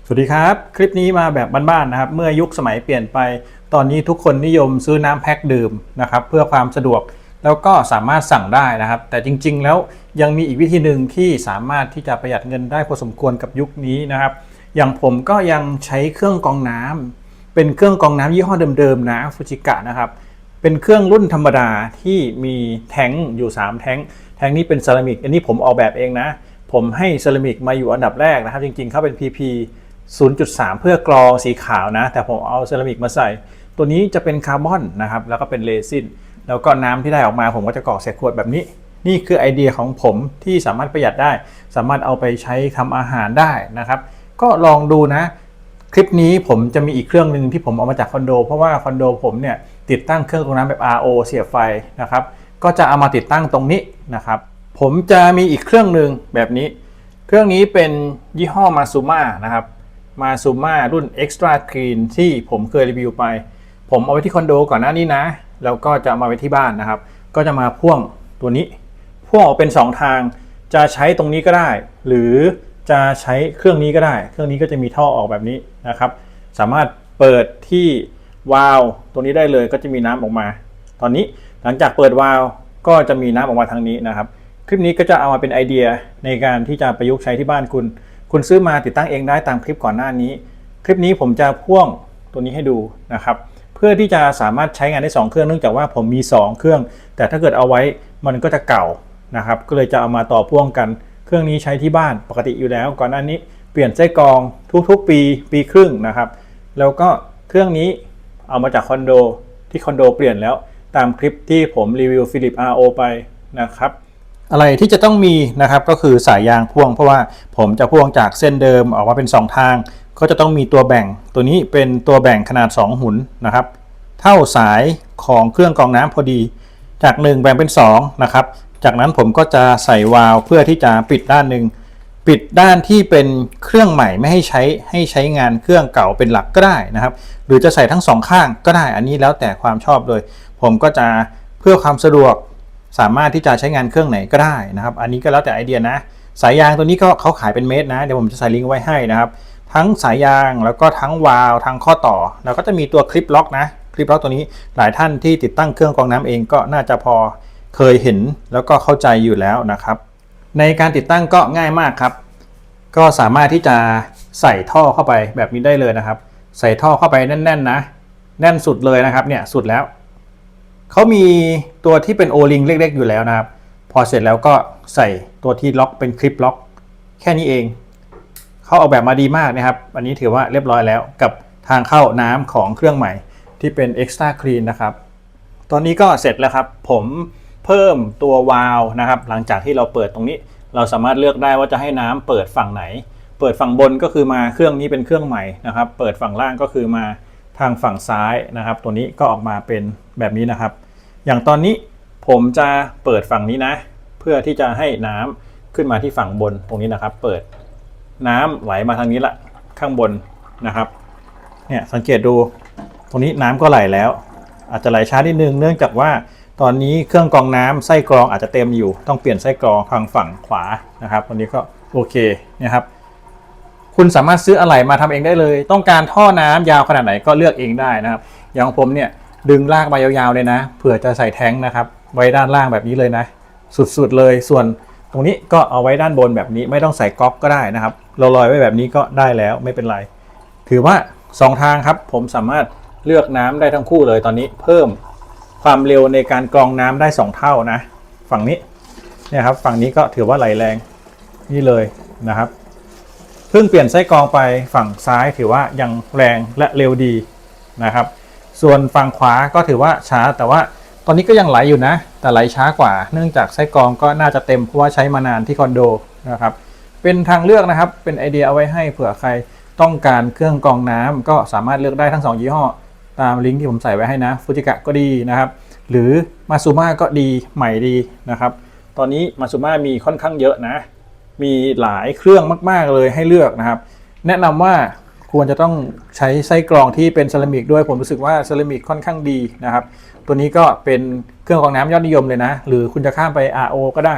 สวัสดีครับคลิปนี้มาแบบบ้านๆนะครับเมื่อยุคสมัยเปลี่ยนไปตอนนี้ทุกคนนิยมซื้อน้ำแพ็คดื่มนะครับเพื่อความสะดวกแล้วก็สามารถสั่งได้นะครับแต่จริงๆแล้วยังมีอีกวิธีหนึ่งที่สามารถที่จะประหยัดเงินได้พอสมควรกับยุคนี้นะครับอย่างผมก็ยังใช้เครื่องกรองน้ำเป็นเครื่องกรองน้ำยี่ห้อเดิมๆนะฟูจิกะนะครับเป็นเครื่องรุ่นธรรมดาที่มีแท้งอยู่3แท้งนี้เป็นเซรามิกอันนี้ผมออกแบบเองนะผมให้เซรามิกมาอยู่อันดับแรกนะครับจริงๆเขาเป็น PP 0.3 เพื่อกรองสีขาวนะแต่ผมเอาเซรามิกมาใส่ตัวนี้จะเป็นคาร์บอนนะครับแล้วก็เป็นเรซินแล้วก็น้ำที่ได้ออกมาผมก็จะกรอกใส่ขวดแบบนี้นี่คือไอเดียของผมที่สามารถประหยัดได้สามารถเอาไปใช้ทำอาหารได้นะครับก็ลองดูนะคลิปนี้ผมจะมีอีกเครื่องหนึ่งที่ผมเอามาจากคอนโดเพราะว่าคอนโดผมเนี่ยติดตั้งเครื่องกรองน้ำแบบ RO เสียบไฟนะครับก็จะเอามาติดตั้งตรงนี้นะครับผมจะมีอีกเครื่องหนึ่งแบบนี้เครื่องนี้เป็นยี่ห้อมาซูมานะครับมาซูมารุ่น Extra Clean ที่ผมเคยรีวิวไปผมเอาไว้ที่คอนโดก่อนหน้านี้นะแล้วก็จะมาไว้ที่บ้านนะครับก็จะมาพ่วงตัวนี้พ่วงออกเป็น2ทางจะใช้ตรงนี้ก็ได้หรือจะใช้เครื่องนี้ก็ได้เครื่องนี้ก็จะมีท่อออกแบบนี้นะครับสามารถเปิดที่วาล์วตัวนี้ได้เลยก็จะมีน้ำออกมาตอนนี้หลังจากเปิดวาล์วก็จะมีน้ำออกมาทางนี้นะครับคลิปนี้ก็จะเอามาเป็นไอเดียในการที่จะประยุกต์ใช้ที่บ้านคุณซื้อมาติดตั้งเองได้ตามคลิปก่อนหน้านี้คลิปนี้ผมจะพ่วงตัวนี้ให้ดูนะครับเพื่อที่จะสามารถใช้งานได้2เครื่องเนื่องจากว่าผมมี2เครื่องแต่ถ้าเกิดเอาไว้มันก็จะเก่านะครับก็เลยจะเอามาต่อพ่วงกันเครื่องนี้ใช้ที่บ้านปกติอยู่แล้วก่อนหน้านี้เปลี่ยนไส้กรองทุกๆปีครึ่งนะครับแล้วก็เครื่องนี้เอามาจากคอนโดที่คอนโดเปลี่ยนแล้วตามคลิปที่ผมรีวิว Philips RO ไปนะครับอะไรที่จะต้องมีนะครับก็คือสายยางพ่วงเพราะว่าผมจะพ่วงจากเส้นเดิมออกมาเป็น2ทางก็จะต้องมีตัวแบ่งตัวนี้เป็นตัวแบ่งขนาด2หุ่นนะครับเท่าสายของเครื่องกรองน้ำพอดีจาก1แบ่งเป็น2นะครับจากนั้นผมก็จะใส่วาล์วเพื่อที่จะปิดด้านหนึ่งปิดด้านที่เป็นเครื่องใหม่ไม่ให้ใช้งานเครื่องเก่าเป็นหลักก็ได้นะครับหรือจะใส่ทั้ง2ข้างก็ได้อันนี้แล้วแต่ความชอบเลยผมก็จะเพื่อความสะดวกสามารถที่จะใช้งานเครื่องไหนก็ได้นะครับอันนี้ก็แล้วแต่ไอเดียนะสายยางตัวนี้ก็เขาขายเป็นเมตรนะเดี๋ยวผมจะใส่ลิงก์ไว้ให้นะครับทั้งสายยางแล้วก็ทั้งวาล์วทั้งข้อต่อแล้วก็จะมีตัวคลิปล็อกนะคลิปล็อกตัวนี้หลายท่านที่ติดตั้งเครื่องกรองน้ำเองก็น่าจะพอเคยเห็นแล้วก็เข้าใจอยู่แล้วนะครับในการติดตั้งก็ง่ายมากครับก็สามารถที่จะใส่ท่อเข้าไปแบบนี้ได้เลยนะครับใส่ท่อเข้าไปแน่นๆนะแน่นสุดเลยนะครับเนี่ยสุดแล้วเขามีตัวที่เป็นโอลิงเล็กๆอยู่แล้วนะครับพอเสร็จแล้วก็ใส่ตัวที่ล็อกเป็นคลิปล็อกแค่นี้เองเขาออกแบบมาดีมากนะครับอันนี้ถือว่าเรียบร้อยแล้วกับทางเข้าน้ำของเครื่องใหม่ที่เป็น Extra Clean นะครับตอนนี้ก็เสร็จแล้วครับผมเพิ่มตัววาล์วนะครับหลังจากที่เราเปิดตรงนี้เราสามารถเลือกได้ว่าจะให้น้ำเปิดฝั่งไหนเปิดฝั่งบนก็คือมาเครื่องนี้เป็นเครื่องใหม่นะครับเปิดฝั่งล่างก็คือมาทางฝั่งซ้ายนะครับตัวนี้ก็ออกมาเป็นแบบนี้นะครับอย่างตอนนี้ผมจะเปิดฝั่งนี้นะเพื่อที่จะให้น้ำขึ้นมาที่ฝั่งบนตรงนี้นะครับเปิดน้ำไหลมาทางนี้ละข้างบนนะครับเนี่ยสังเกตดูตรงนี้น้ำก็ไหลแล้วอาจจะไหลช้านิดนึงเนื่องจากว่าตอนนี้เครื่องกรองน้ำไส้กรองอาจจะเต็มอยู่ต้องเปลี่ยนไส้กรองทางฝั่งขวานะครับตรงนี้ก็โอเคนะครับคุณสามารถซื้ออะไหล่มาทำเองได้เลยต้องการท่อน้ำยาวขนาดไหนก็เลือกเองได้นะครับอย่างของผมเนี่ยดึงลากมายาวๆเลยนะเผื่อจะใส่แท้งนะครับไว้ด้านล่างแบบนี้เลยนะสุดๆเลยส่วนตรงนี้ก็เอาไว้ด้านบนแบบนี้ไม่ต้องใส่ก๊อกก็ได้นะครับเราลอยไว้แบบนี้ก็ได้แล้วไม่เป็นไรถือว่า2ทางครับผมสามารถเลือกน้ำได้ทั้งคู่เลยตอนนี้เพิ่มความเร็วในการกรองน้ำได้2เท่านะฝั่งนี้เนี่ยครับฝั่งนี้ก็ถือว่าไหลแรงนี่เลยนะครับเพิ่งเปลี่ยนไส้กรองไปฝั่งซ้ายถือว่ายังแรงและเร็วดีนะครับส่วนฝั่งขวาก็ถือว่าช้าแต่ว่าตอนนี้ก็ยังไหลอยู่นะแต่ไหลช้ากว่าเนื่องจากไส้กรองก็น่าจะเต็มเพราะว่าใช้มานานที่คอนโดนะครับเป็นทางเลือกนะครับเป็นไอเดียเอาไว้ให้เผื่อใครต้องการเครื่องกรองน้ำก็สามารถเลือกได้ทั้ง2ยี่ห้อตามลิงก์ที่ผมใส่ไว้ให้นะฟูจิกะก็ดีนะครับหรือมาซูมาก็ดีใหม่ดีนะครับตอนนี้มาซูมามีค่อนข้างเยอะนะมีหลายเครื่องมากๆเลยให้เลือกนะครับแนะนำว่าควรจะต้องใช้ไส้กรองที่เป็นเซรามิกด้วยผมรู้สึกว่าเซรามิกค่อนข้างดีนะครับตัวนี้ก็เป็นเครื่องกรองน้ำยอดนิยมเลยนะหรือคุณจะข้ามไป RO ก็ได้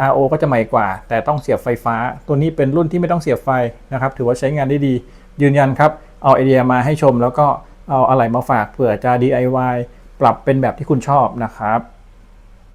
RO ก็จะใหม่กว่าแต่ต้องเสียบไฟฟ้าตัวนี้เป็นรุ่นที่ไม่ต้องเสียบไฟนะครับถือว่าใช้งานได้ดี ยืนยันครับเอาไอเดียมาให้ชมแล้วก็เอาอะไรมาฝากเผื่อจะ DIY ปรับเป็นแบบที่คุณชอบนะครับ